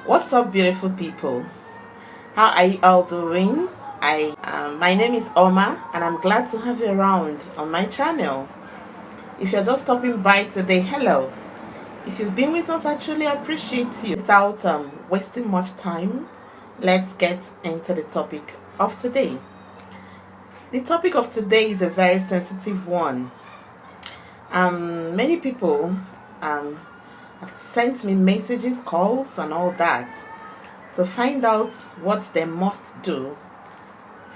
What's up, beautiful people? How are you all doing? My name is Oma, and I'm glad to have you around on my channel. If you're just stopping by today, hello. If you've been with us, I truly appreciate you. Without wasting much time, let's get into the topic of today. The topic of today is a very sensitive one. Many people have sent me messages, calls, and all that to find out what they must do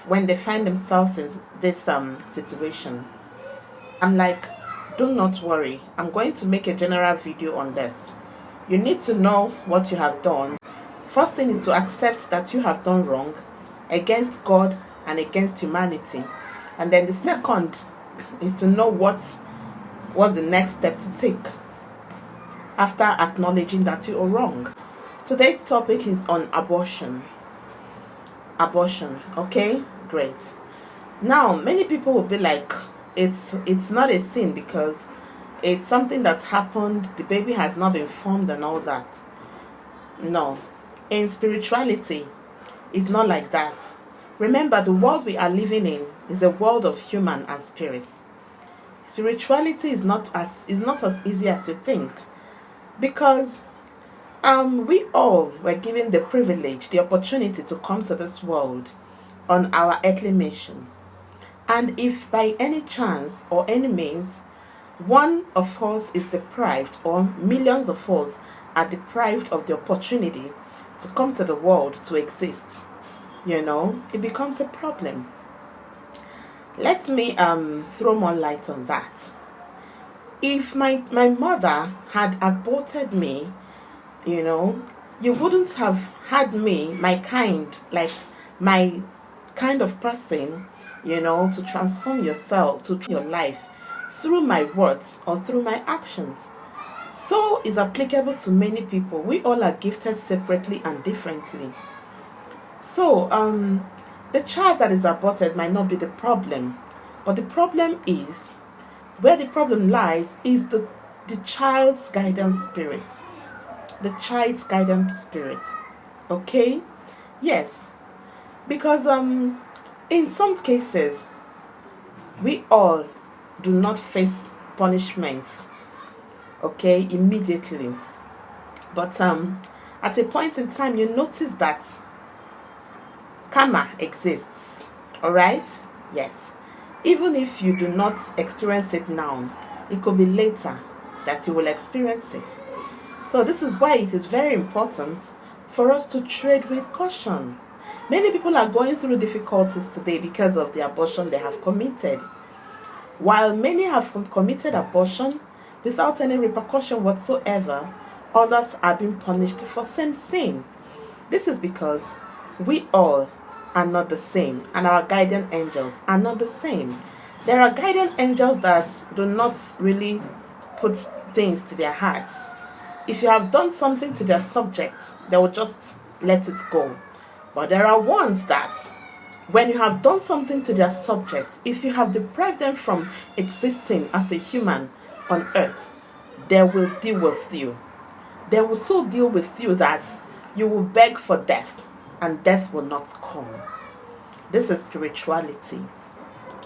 when they find themselves in this situation. I'm like, do not worry. I'm going to make a general video on this. You need to know what you have done. First thing is to accept that you have done wrong against God and against humanity. And then the second is to know what's the next step to take after acknowledging that you are wrong. Today's topic is on abortion. Abortion, okay? Great. Now, many people will be like, it's not a sin because it's something that happened, the baby has not been formed and all that. No. In spirituality, it's not like that. Remember, the world we are living in is a world of human and spirits. Spirituality is not as easy as you think, because we all were given the privilege, the opportunity to come to this world on our earthly mission. And if by any chance or any means one of us is deprived, or millions of us are deprived of the opportunity to come to the world to exist, it becomes a problem. Let me throw more light on that. If my mother had aborted me, you wouldn't have had me, my kind of person, to transform yourself, to your life through my words or through my actions. So is applicable to many people. We all are gifted separately and differently. So the child that is aborted might not be the problem, but the problem is, where the problem lies is the child's guidance spirit. The child's guidance spirit. Okay? Yes. Because in some cases, we all do not face punishments, okay, immediately. But at a point in time, you notice that karma exists. Alright? Yes. Even if you do not experience it now, it could be later that you will experience it. So this is why it is very important for us to tread with caution. Many people are going through difficulties today because of the abortion they have committed. While many have committed abortion without any repercussion whatsoever, others are being punished for same sin. This is because we all are not the same, and our guardian angels are not the same. There are guardian angels that do not really put things to their hearts. If you have done something to their subject, they will just let it go. But there are ones that, when you have done something to their subject, if you have deprived them from existing as a human on earth, they will deal with you. They will so deal with you that you will beg for death, and death will not come. This is spirituality.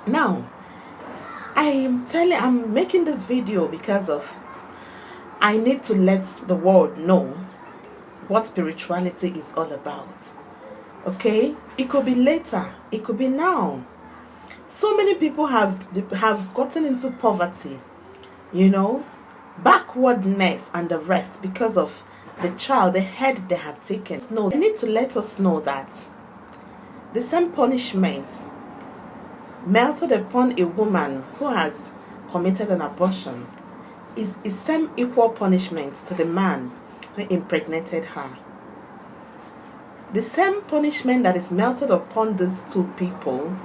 Now, I'm making this video because of I need to let the world know what spirituality is all about. Okay? It could be later. It could be now. So many people have gotten into poverty, backwardness and the rest because of the head they had taken. No, they need to let us know that the same punishment melted upon a woman who has committed an abortion is same equal punishment to the man who impregnated her. The same punishment that is melted upon these two people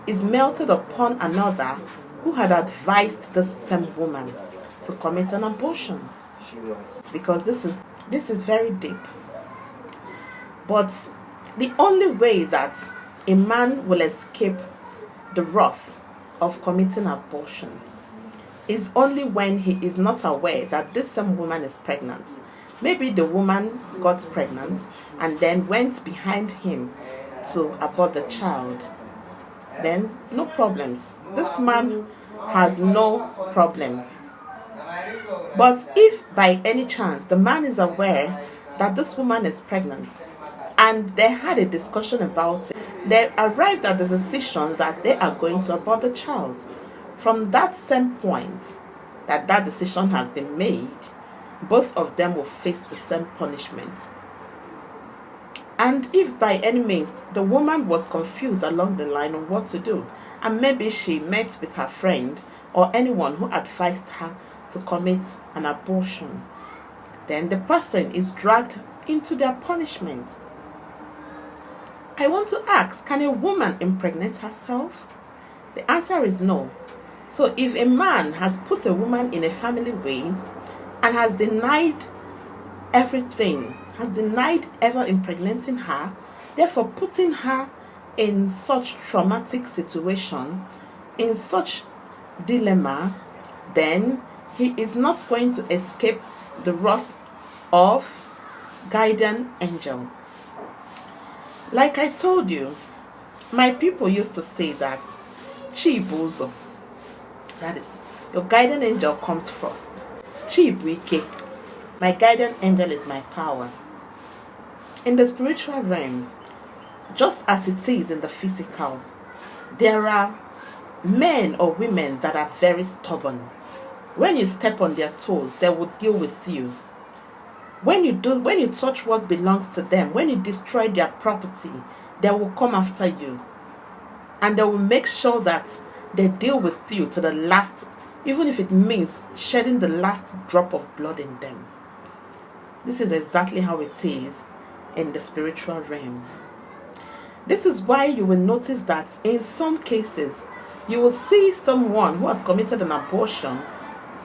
is melted upon another who had advised the same woman to commit an abortion. It's because this is very deep. But the only way that a man will escape the wrath of committing abortion is only when he is not aware that this same woman is pregnant. Maybe the woman got pregnant and then went behind him to abort the child. Then no problems. This man has no problem. But if by any chance the man is aware that this woman is pregnant and they had a discussion about it, they arrived at the decision that they are going to abort the child. From that same point that decision has been made, both of them will face the same punishment. And if by any means the woman was confused along the line on what to do, and maybe she met with her friend or anyone who advised her to commit an abortion, then the person is dragged into their punishment. I want to ask, can a woman impregnate herself? The answer is no. So if a man has put a woman in a family way and has denied everything, has denied ever impregnating her, therefore putting her in such traumatic situation, in such dilemma, then he is not going to escape the wrath of guardian angel. Like I told you, my people used to say that Chibuzo, that is, your guardian angel comes first. Chibuike, my guardian angel is my power. In the spiritual realm, just as it is in the physical, there are men or women that are very stubborn. When you step on their toes, they will deal with you. When you touch what belongs to them, when you destroy their property, they will come after you. And they will make sure that they deal with you to the last, even if it means shedding the last drop of blood in them. This is exactly how it is in the spiritual realm. This is why you will notice that in some cases, you will see someone who has committed an abortion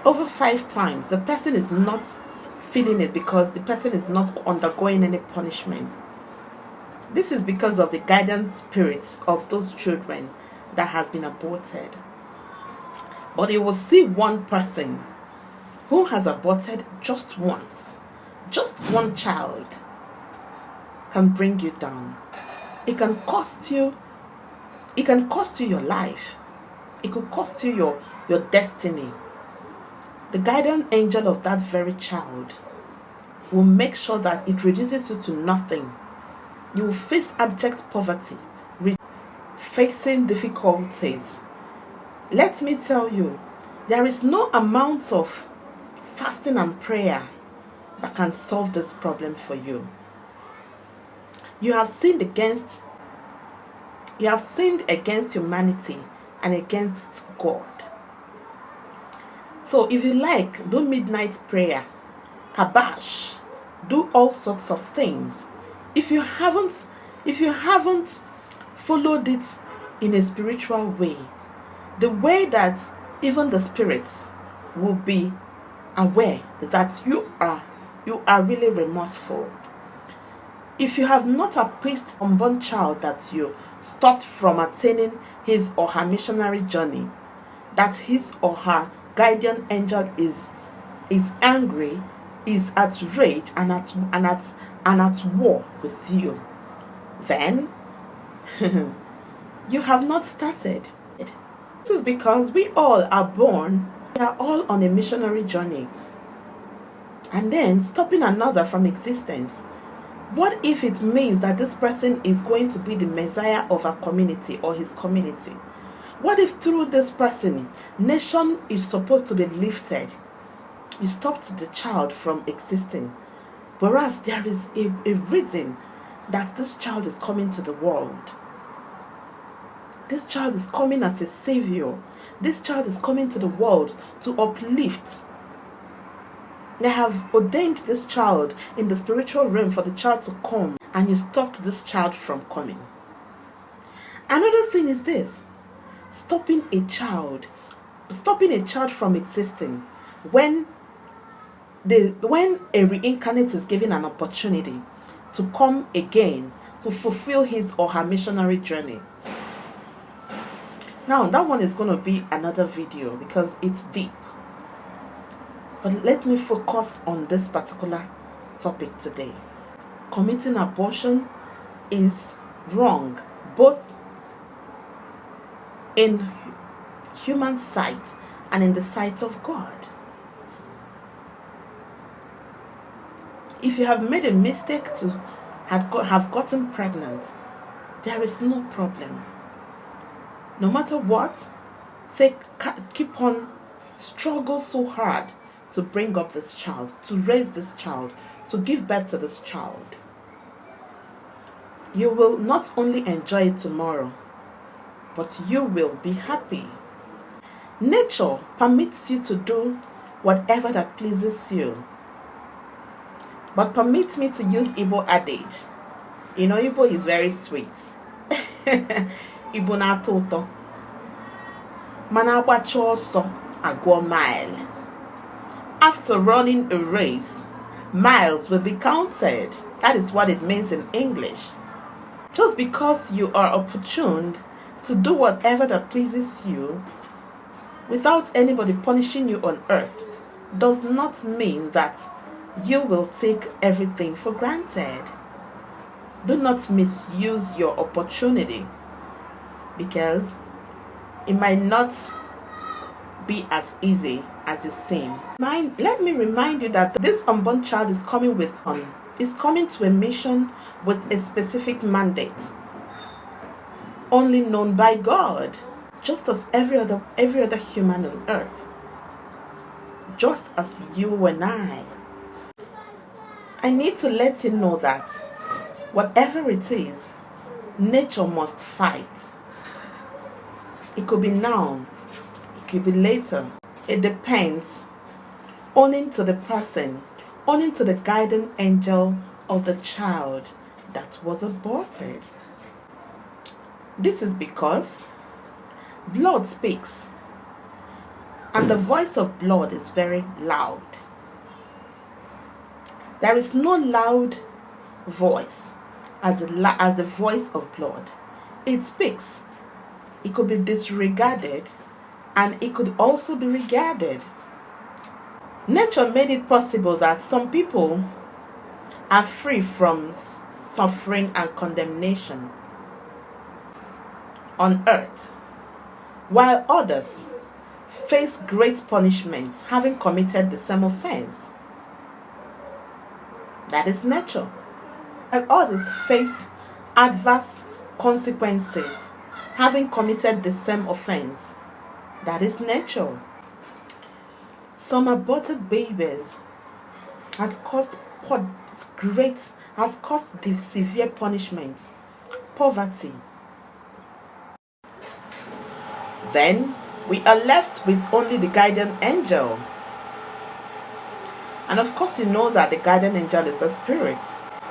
over 5 times. The person is not feeling it because the person is not undergoing any punishment. This is because of the guidance spirits of those children that has been aborted. But you will see one person who has aborted just once, just one child, can bring you down. It can cost you your life. It could cost you your destiny. The guardian angel of that very child will make sure that it reduces you to nothing. You will face abject poverty, facing difficulties. Let me tell you, there is no amount of fasting and prayer that can solve this problem for you. You have sinned against humanity and against God. So if you like, do midnight prayer, kabash, do all sorts of things. If you haven't followed it in a spiritual way, the way that even the spirits will be aware that you are really remorseful. If you have not appeased an unborn child that you stopped from attaining his or her missionary journey, that his or her guardian angel is angry, is at rage and at war with you, then you have not started. This is because we all are born, we are all on a missionary journey, and then stopping another from existence. What if it means that this person is going to be the Messiah of a community or his community? What if through this person, nation is supposed to be lifted? You stopped the child from existing, whereas there is a reason that this child is coming to the world. This child is coming as a savior. This child is coming to the world to uplift. They have ordained this child in the spiritual realm for the child to come, and you stopped this child from coming. Another thing is this: stopping a child from existing when a reincarnate is given an opportunity to come again to fulfill his or her missionary journey. Now that one is going to be another video because it's deep. But let me focus on this particular topic today. Committing abortion is wrong, both in human sight and in the sight of God. If you have made a mistake to have gotten pregnant, there is no problem. No matter what, keep on, struggle so hard to bring up this child, to raise this child, to give birth to this child. You will not only enjoy it tomorrow, but you will be happy. Nature permits you to do whatever that pleases you. But permit me to use Igbo adage. You know, Igbo is very sweet. Igbo na-atọ ụtọ. Mana agbacha ọsọ agụọ mile. After running a race, miles will be counted. That is what it means in English. Just because you are opportuned to do whatever that pleases you without anybody punishing you on earth does not mean that you will take everything for granted. Do not misuse your opportunity, because it might not be as easy as you seem. Let me remind you that this unborn child is coming to a mission with a specific mandate, only known by God, just as every other human on earth, just as you and I need to let you know that whatever it is, nature must fight. It could be now, it could be later. It depends, owing to the person, owing to the guiding angel of the child that was aborted. This is because blood speaks, and the voice of blood is very loud. There is no loud voice as the voice of blood. It speaks. It could be disregarded, and it could also be regarded. Nature made it possible that some people are free from suffering and condemnation on earth, while others face great punishment having committed the same offense. That is nature. And others face adverse consequences having committed the same offense. That is nature. Some aborted babies has caused the severe punishment, poverty. Then we are left with only the guardian angel. And of course, you know that the guardian angel is the spirit.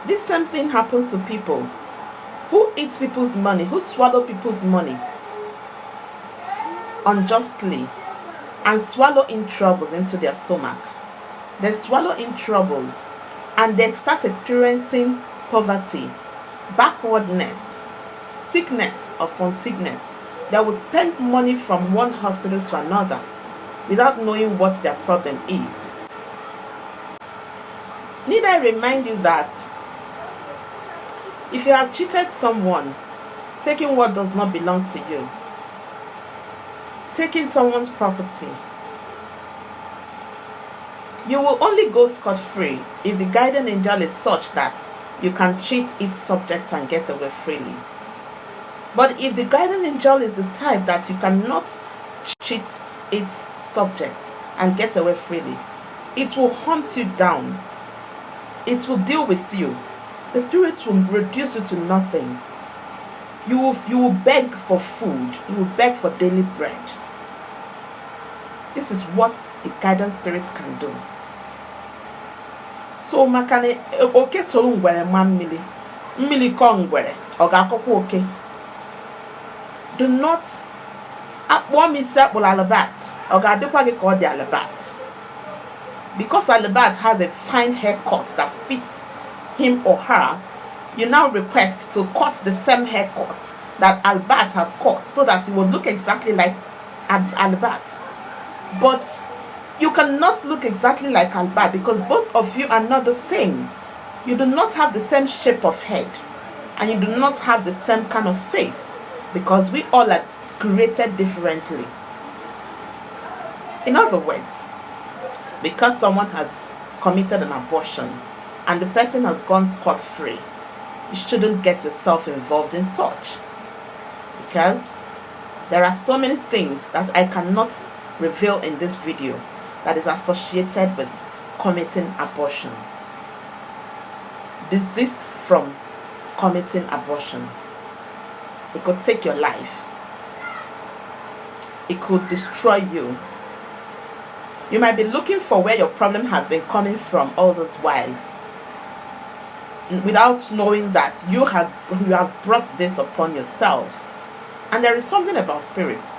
This same thing happens to people who eat people's money, who swallow people's money unjustly and swallow in troubles into their stomach. They swallow in troubles and they start experiencing poverty, backwardness, sickness upon sickness. They will spend money from one hospital to another without knowing what their problem is. Need I remind you that if you have cheated someone, taking what does not belong to you, taking someone's property, you will only go scot-free if the guardian angel is such that you can cheat its subject and get away freely. But if the guardian angel is the type that you cannot cheat its subject and get away freely, it will hunt you down. It will deal with you. The spirit will reduce you to nothing. You will beg for food. You will beg for daily bread. This is what a guidance spirit can do. So makane oke so ngwere ma mmili ko ngwere ọ ga-akọkwa oke. Do not akpọ mi se akpọ alabat ọ ga-adịkwa gị ka ọ dị alabat. Because Alabat has a fine haircut that fits him or her, you now request to cut the same haircut that Alabat has cut so that it will look exactly like Alabat. But You cannot look exactly like Alba because both of you are not the same. You do not have the same shape of head, and you do not have the same kind of face, because we all are created differently. In other words, because someone has committed an abortion and the person has gone scot-free, you shouldn't get yourself involved in such, because there are so many things that I cannot reveal in this video that is associated with committing abortion. Desist from committing abortion. It could take your life. It could destroy you. You might be looking for where your problem has been coming from all this while, without knowing that you have brought this upon yourself. And there is something about spirits.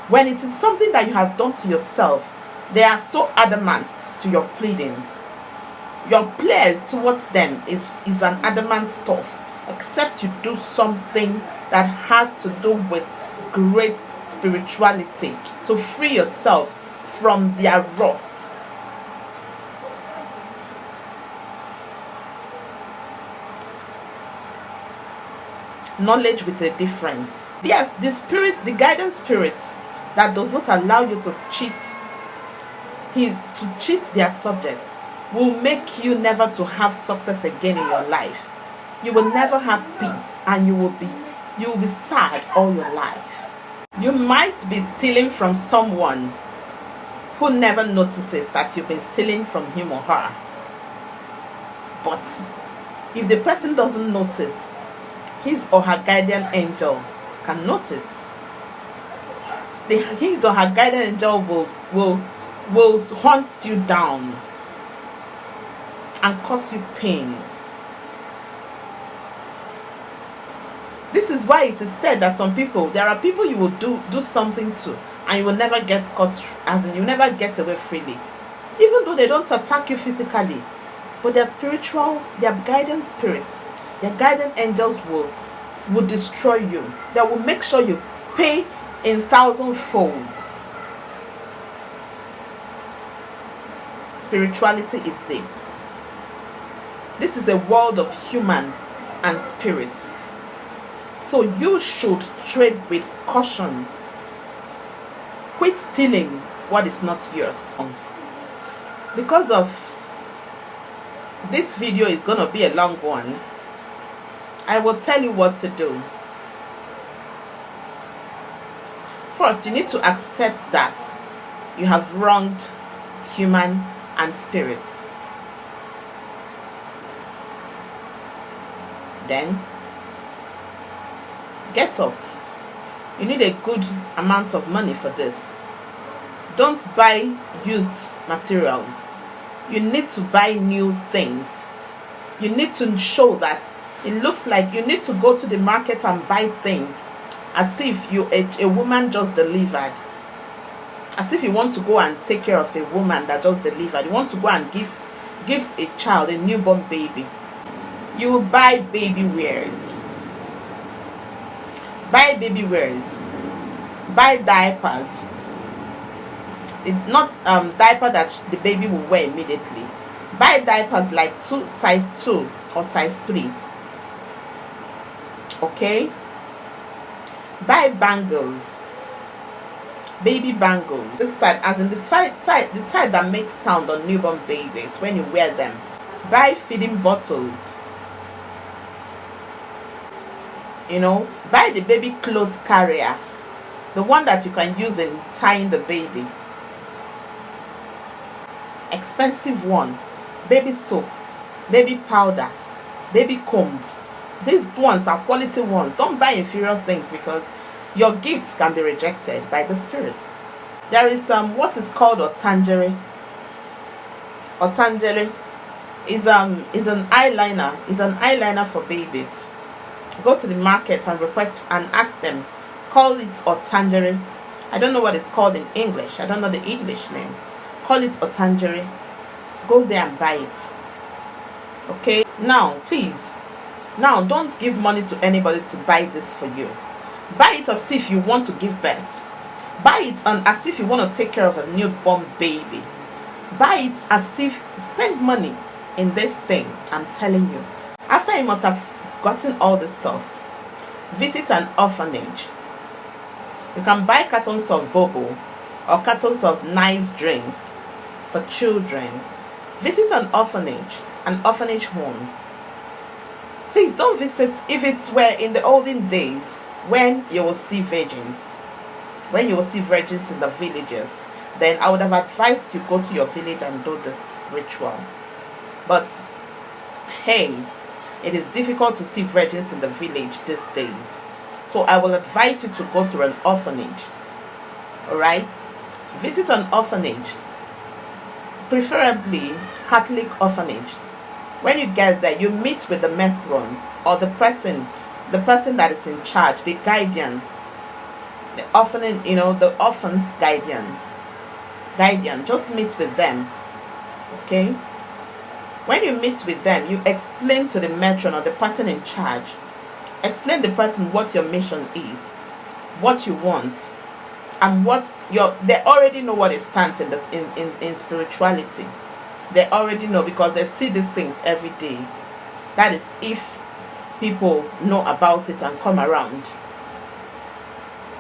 When it is something that you have done to yourself, they are so adamant to your pleadings. Your prayers towards them is an adamant stuff, except you do something that has to do with great spirituality to free yourself from their wrath. Knowledge with a difference. Yes, the spirit, the guidance spirit that does not allow you to cheat their subjects will make you never to have success again in your life. You will never have peace, and you will be sad all your life. You might be stealing from someone who never notices that you've been stealing from him or her. But if the person doesn't notice, his or her guardian angel can notice. His or her guardian angel will hunt you down and cause you pain. This is why it is said that there are people you will do something to, and you will never get caught, as in you never get away freely, even though they don't attack you physically, but their guidance spirits, their guidance angels will destroy you. They will make sure you pay in 1,000 folds. Spirituality is deep. This is a world of human and spirits. So you should tread with caution. Quit stealing what is not yours. Because of this video is going to be a long one, I will tell you what to do. First, you need to accept that you have wronged human and spirits. Then, get up. You need a good amount of money for this. Don't buy used materials. You need to buy new things. You need to show that it looks like you need to go to the market and buy things as if a woman just delivered. As if you want to go and take care of a woman that just delivered. You want to go and gift a child, a newborn baby. You will buy baby wears. Buy baby wears. Buy diapers. Not diaper that the baby will wear immediately. Buy diapers like size 2 or size 3. Okay? Buy bangles. Baby bangles. This type, as in the type that makes sound on newborn babies when you wear them. Buy feeding bottles. Buy the baby clothes carrier, the one that you can use in tying the baby. Expensive one. Baby soap, baby powder, baby comb. These ones are quality ones. Don't buy inferior things, because your gifts can be rejected by the spirits. There is what is called otangere. Otangere is an eyeliner. Is an eyeliner for babies. Go to the market and request and ask them. Call it otangere. I don't know what it's called in English. I don't know the English name. Call it otangere. Go there and buy it. Okay? Now, please. Now, don't give money to anybody to buy this for you. Buy it as if you want to give birth. Buy it on as if you want to take care of a newborn baby. Buy it as if, spend money in this thing. I'm telling you. After you must have gotten all the stuff, visit an orphanage. You can buy cartons of bobo or cartons of nice drinks for children. Visit an orphanage home. Please don't visit if it's where in the olden days when you will see virgins. When you will see virgins in the villages, then I would have advised you go to your village and do this ritual. But hey, it is difficult to see virgins in the village these days. So I will advise you to go to an orphanage. Alright? Visit an orphanage. Preferably Catholic orphanage. When you get there, you meet with the matron or the person that is in charge, the guardian, the orphanage, the orphans guardian. Just meet with them. Okay? When you meet with them, you explain to the matron or the person in charge, explain the person what your mission is, what you want, and they already know what it stands in spirituality. They already know because they see these things every day. That is if people know about it and come around.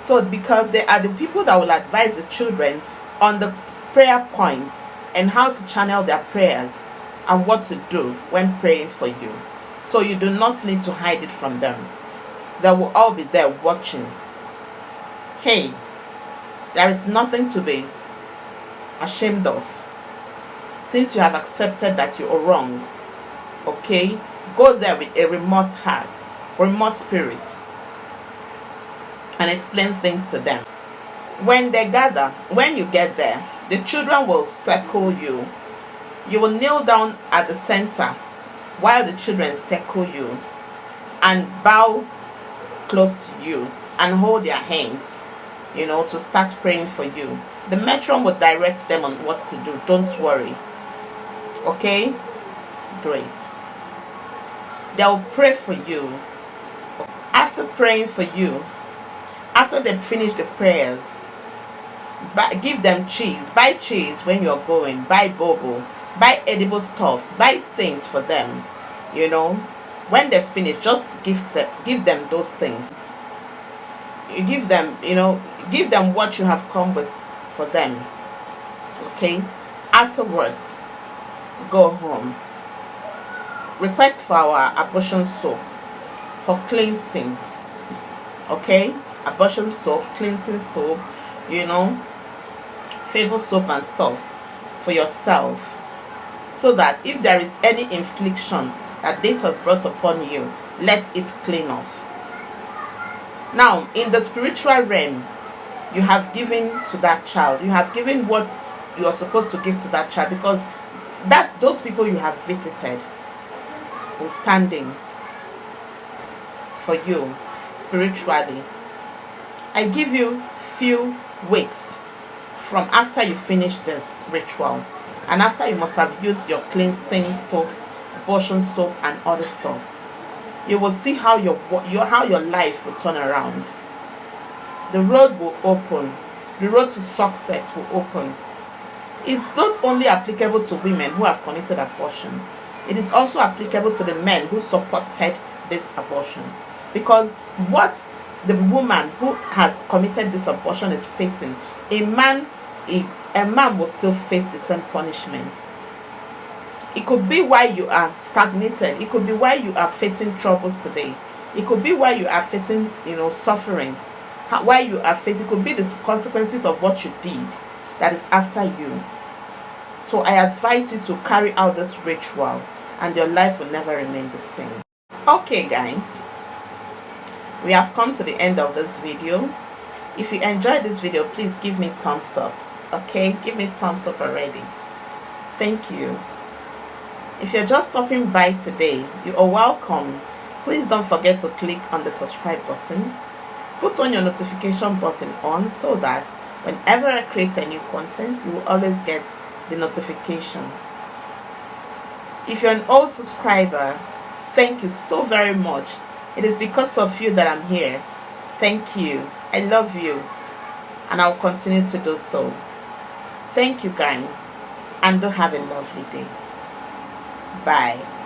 So because they are the people that will advise the children on the prayer points and how to channel their prayers and what to do when praying for you. So you do not need to hide it from them. They will all be there watching. Hey, there is nothing to be ashamed of. Since you have accepted that you are wrong, okay, go there with a remorse heart, remorse spirit, and explain things to them. When you get there, the children will circle you. You will kneel down at the center while the children circle you and bow close to you and hold their hands, to start praying for you. The matron will direct them on what to do. Don't worry. Okay? Great. They'll pray for you. After praying for you, after they finish the prayers, give them cheese. Buy cheese when you're going. Buy bobo. Buy edible stuffs. Buy things for them. When they finish, just give them those things. You give them what you have come with for them. Okay? Afterwards, go home. Request for our abortion soap for cleansing. Okay? Abortion soap, cleansing soap, favor soap and stuff for yourself. So that if there is any infliction that this has brought upon you, let it clean off. Now, in the spiritual realm, you have given to that child. You have given what you are supposed to give to that child, because those people you have visited will standing for you spiritually. I give you few weeks from after you finish this ritual, and after you must have used your cleansing soaps, abortion soap, and other stuff. You will see how your life will turn around. The road will open. The road to success will open. It's not only applicable to women who have committed abortion. It is also applicable to the men who supported this abortion. Because what the woman who has committed this abortion is facing, a man will still face the same punishment. It could be why you are stagnated. It could be why you are facing troubles today. It could be why you are facing, sufferings. Why you are facing, it could be the consequences of what you did that is after you. So I advise you to carry out this ritual, and your life will never remain the same. Okay, guys, we have come to the end of this video. If you enjoyed this video, please give me thumbs up. Okay, give me thumbs up already. Thank you. If you're just stopping by today, you are welcome. Please don't forget to click on the subscribe button. Put on your notification button on so that whenever I create a new content, you will always get the notification. If you're an old subscriber, thank you so very much. It is because of you that I'm here. Thank you. I love you. and I'll continue to do so. Thank you guys, and do have a lovely day. Bye.